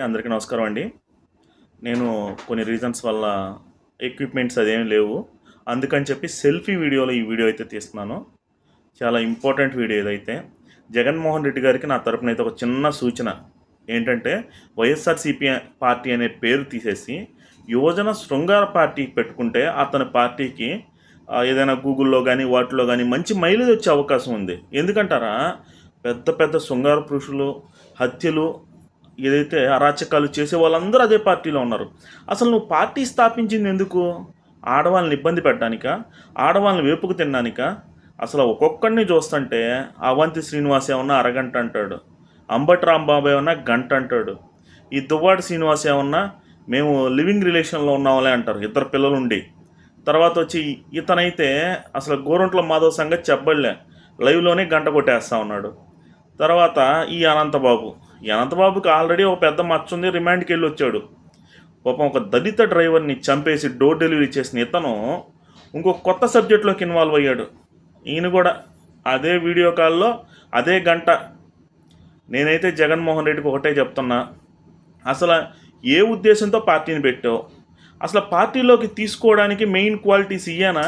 అందరికీ నమస్కారం అండి. నేను కొన్ని రీజన్స్ వల్ల ఎక్విప్మెంట్స్ అదేమి లేవు. అందుకని చెప్పి సెల్ఫీ వీడియోలో ఈ వీడియో అయితే తీస్తున్నాను. చాలా ఇంపార్టెంట్ వీడియో ఇదైతే. జగన్మోహన్ రెడ్డి గారికి నా తరపున అయితే ఒక చిన్న సూచన ఏంటంటే, వైఎస్ఆర్సీపీ పార్టీ అనే పేరు తీసేసి యువజన శృంగార పార్టీ పెట్టుకుంటే అతని పార్టీకి ఏదైనా గూగుల్లో కానీ వాటిలో కానీ మంచి మైలేజ్ వచ్చే అవకాశం ఉంది. ఎందుకంటారా, పెద్ద పెద్ద శృంగార పురుషులు, హత్యలు, ఏదైతే అరాచకాలు చేసే వాళ్ళందరూ అదే పార్టీలో ఉన్నారు. అసలు నువ్వు పార్టీ స్థాపించింది ఎందుకు? ఆడవాళ్ళని ఇబ్బంది పెట్టడానికా? ఆడవాళ్ళని వేపుకు తినడానికా? అసలు ఒక్కొక్కడిని చూస్తుంటే అవంతి శ్రీనివాస్ ఏమన్నా అరగంట అంటాడు, అంబటి రాంబాబు ఏమన్నా గంట అంటాడు, ఈ దువ్వాడి శ్రీనివాస్ ఏమన్నా మేము లివింగ్ రిలేషన్లో ఉన్నామలే అంటారు, ఇద్దరు పిల్లలుండి. తర్వాత వచ్చి ఇతనైతే అసలు గోరంట్ల మాధవ్ సంగతి చెప్పబడలే, లైవ్లోనే గంట కొట్టేస్తూ ఉన్నాడు. తర్వాత ఈ అనంతబాబుకి ఆల్రెడీ ఒక పెద్ద మచ్చ ఉంది, రిమాండ్కి వెళ్ళి వచ్చాడు. పాపం ఒక దళిత డ్రైవర్ని చంపేసి డోర్ డెలివరీ చేసిన ఇతను ఇంకో కొత్త సబ్జెక్ట్లోకి ఇన్వాల్వ్ అయ్యాడు. ఈయన కూడా అదే వీడియో కాల్లో అదే గంట. నేనైతే జగన్మోహన్ రెడ్డికి ఒకటే చెప్తున్నా, అసలు ఏ ఉద్దేశంతో పార్టీని పెట్టావు? అసలు పార్టీలోకి తీసుకోవడానికి మెయిన్ క్వాలిటీస్ ఇయ్యానా?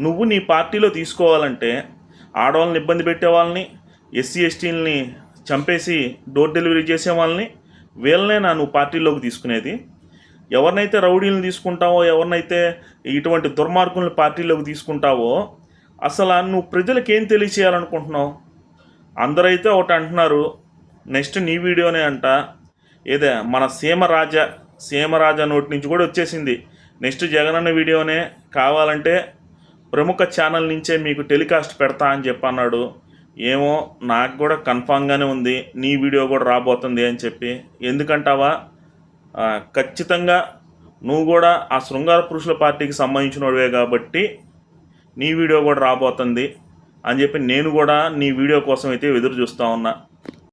నువ్వు నీ పార్టీలో తీసుకోవాలంటే ఆడవాళ్ళని ఇబ్బంది పెట్టే వాళ్ళని, ఎస్సీ ఎస్టీలని చంపేసి డోర్ డెలివరీ చేసే వాళ్ళని, వీళ్ళనేనా నువ్వు పార్టీలోకి తీసుకునేది? ఎవరినైతే రౌడీలను తీసుకుంటావో, ఎవరినైతే ఇటువంటి దుర్మార్గులను పార్టీలోకి తీసుకుంటావో, అసలు నువ్వు ప్రజలకు ఏం తెలియచేయాలనుకుంటున్నావు? అందరైతే ఒకటి అంటున్నారు, నెక్స్ట్ నీ వీడియోనే అంట. ఏదే మన సీమరాజా నోటి నుంచి కూడా వచ్చేసింది, నెక్స్ట్ జగనన్న వీడియోనే కావాలంటే ప్రముఖ ఛానల్ నుంచే మీకు టెలికాస్ట్ పెడతా అని చెప్పి అన్నాడు. ఏమో, నాకు కూడా కన్ఫామ్గానే ఉంది నీ వీడియో కూడా రాబోతుంది అని చెప్పి. ఎందుకంటావా, ఖచ్చితంగా నువ్వు కూడా ఆ శృంగార పురుషుల పార్టీకి సంబంధించినవే కాబట్టి నీ వీడియో కూడా రాబోతుంది అని చెప్పి నేను కూడా నీ వీడియో కోసం అయితే ఎదురు చూస్తూ ఉన్నా.